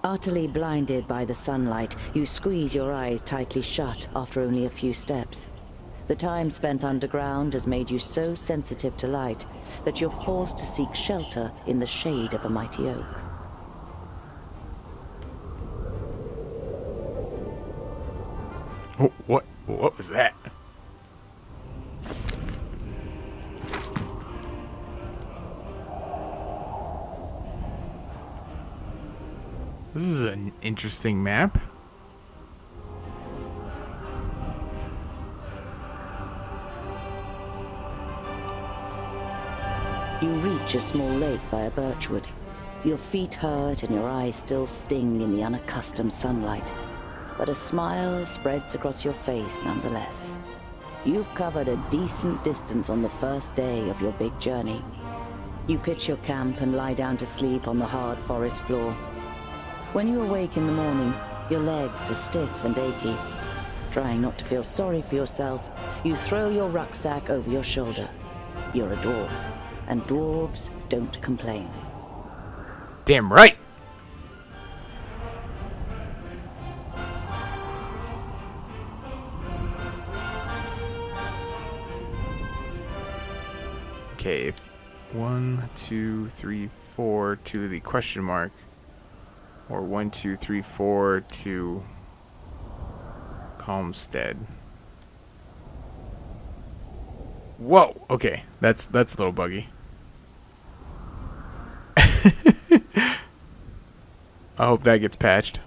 Utterly blinded by the sunlight, you squeeze your eyes tightly shut after only a few steps. The time spent underground has made you so sensitive to light that you're forced to seek shelter in the shade of a mighty oak. Oh, what was that? This is an interesting map. You reach a small lake by a birchwood. Your feet hurt and your eyes still sting in the unaccustomed sunlight. But a smile spreads across your face nonetheless. You've covered a decent distance on the first day of your big journey. You pitch your camp and lie down to sleep on the hard forest floor. When you awake in the morning, your legs are stiff and achy. Trying not to feel sorry for yourself, you throw your rucksack over your shoulder. You're a dwarf, and dwarves don't complain. Damn right! Okay, if 1, 2, 3, 4 to the question mark, or 1, 2, 3, 4 to Calmstead. Whoa, okay, that's a little buggy. I hope that gets patched.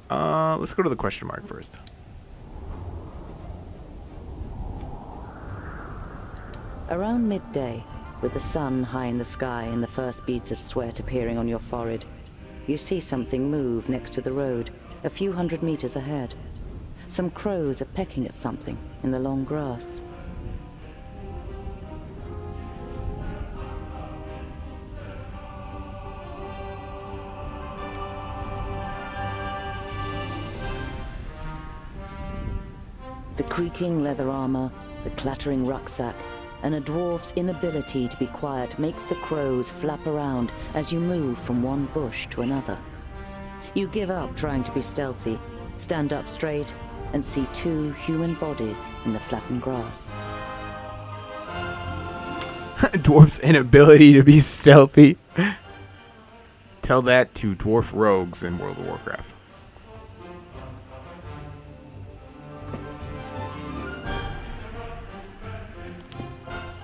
Let's go to the question mark first. Around midday, with the sun high in the sky and the first beads of sweat appearing on your forehead, you see something move next to the road, a few hundred meters ahead. Some crows are pecking at something in the long grass. The creaking leather armor, the clattering rucksack, and a dwarf's inability to be quiet makes the crows flap around as you move from one bush to another. You give up trying to be stealthy, stand up straight, and see two human bodies in the flattened grass. Dwarf's inability to be stealthy. Tell that to dwarf rogues in World of Warcraft.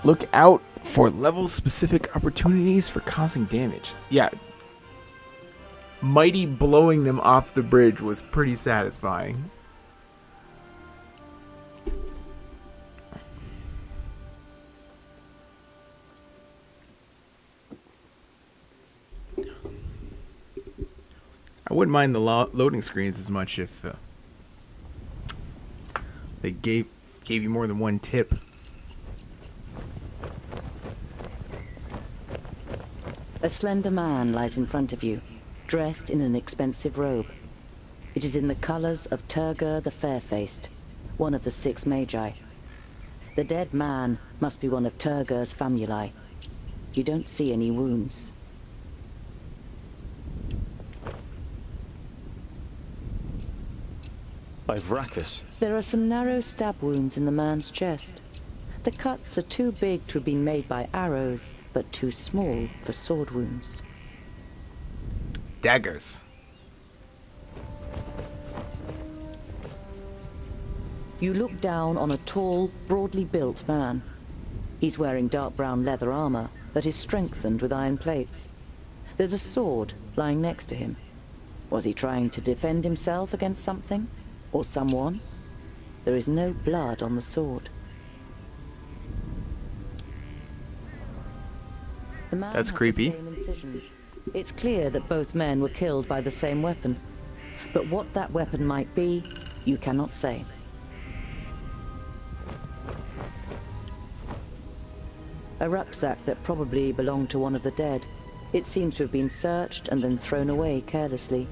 Look out for level-specific opportunities for causing damage. Yeah. Mighty blowing them off the bridge was pretty satisfying. I wouldn't mind the loading screens as much if they gave you more than one tip. A slender man lies in front of you, dressed in an expensive robe. It is in the colors of Turgur the Fair-Faced, one of the 6 magi. The dead man must be one of Turgur's famuli. You don't see any wounds. Ivrakus. There are some narrow stab wounds in the man's chest. The cuts are too big to have been made by arrows, but too small for sword wounds. Daggers. You look down on a tall, broadly built man. He's wearing dark brown leather armor that is strengthened with iron plates. There's a sword lying next to him. Was he trying to defend himself against something? Or someone? There is no blood on the sword. The man That's has the creepy. same incisions. It's clear that both men were killed by the same weapon. But what that weapon might be, you cannot say. A rucksack that probably belonged to one of the dead. It seems to have been searched and then thrown away carelessly.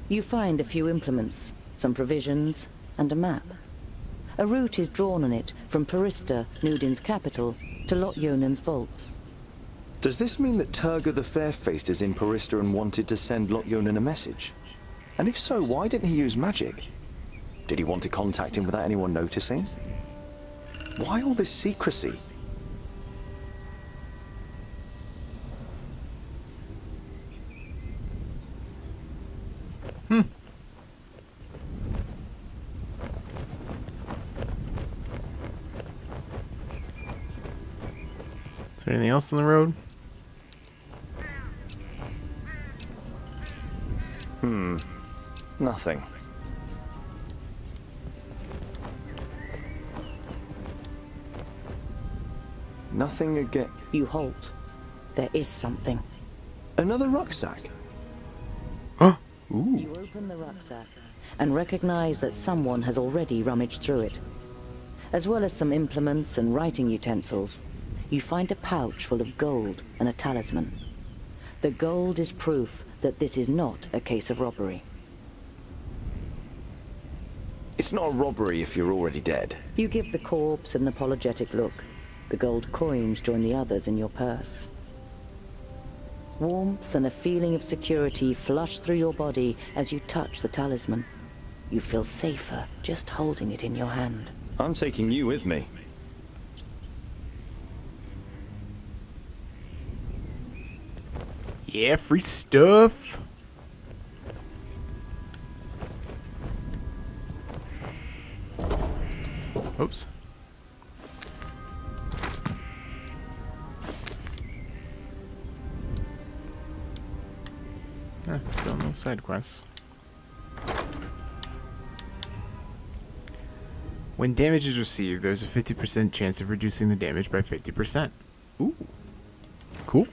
You find a few implements, some provisions, and a map. A route is drawn on it from Parista, Nudin's capital, to Lot Yonan's vaults. Does this mean that Turga the Fair-Faced is in Parista and wanted to send Lot-Yonan a message? And if so, why didn't he use magic? Did he want to contact him without anyone noticing? Why all this secrecy? Is there anything else on the road? Nothing. Nothing again. You halt. There is something. Another rucksack? Ooh. You open the rucksack and recognize that someone has already rummaged through it. As well as some implements and writing utensils, you find a pouch full of gold and a talisman. The gold is proof that this is not a case of robbery. It's not a robbery if you're already dead. You give the corpse an apologetic look. The gold coins join the others in your purse. Warmth and a feeling of security flush through your body as you touch the talisman. You feel safer just holding it in your hand. I'm taking you with me. Yeah, free stuff. Oops. Still no side quests. When damage is received, there's a 50% chance of reducing the damage by 50%. Ooh. Cool.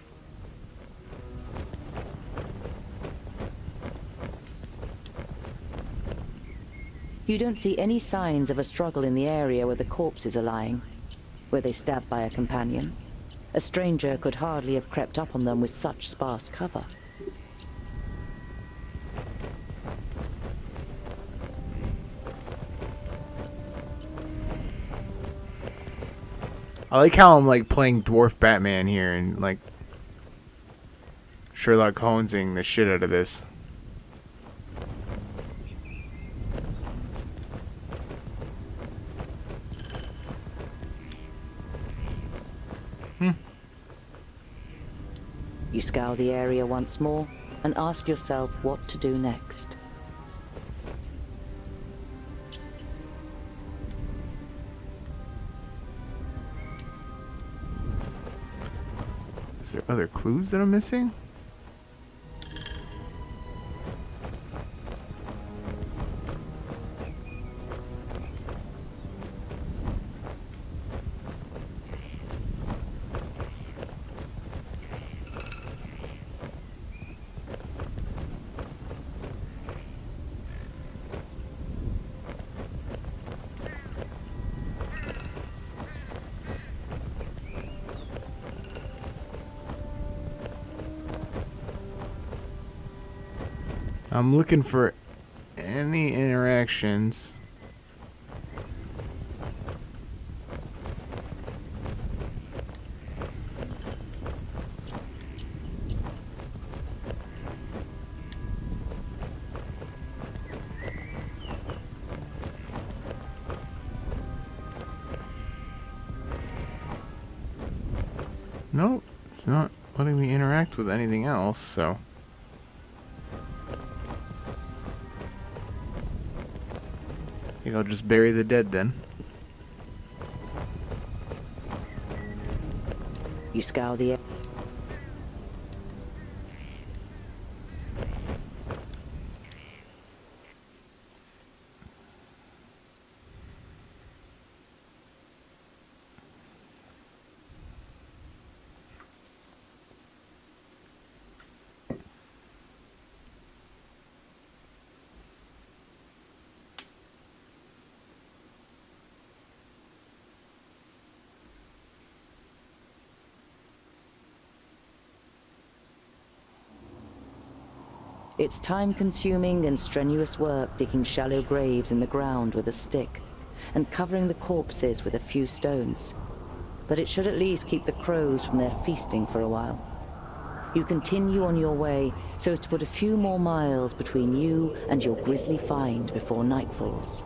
You don't see any signs of a struggle in the area where the corpses are lying. Were they stabbed by a companion? A stranger could hardly have crept up on them with such sparse cover. I like how I'm like playing Dwarf Batman here and like Sherlock Holmesing the shit out of this. You scour the area once more and ask yourself what to do next. Is there other clues that I'm missing? I'm looking for any interactions. No, it's not letting me interact with anything else, so. I think I'll just bury the dead then. You scour the area. It's time-consuming and strenuous work digging shallow graves in the ground with a stick and covering the corpses with a few stones. But it should at least keep the crows from their feasting for a while. You continue on your way so as to put a few more miles between you and your grisly find before night falls.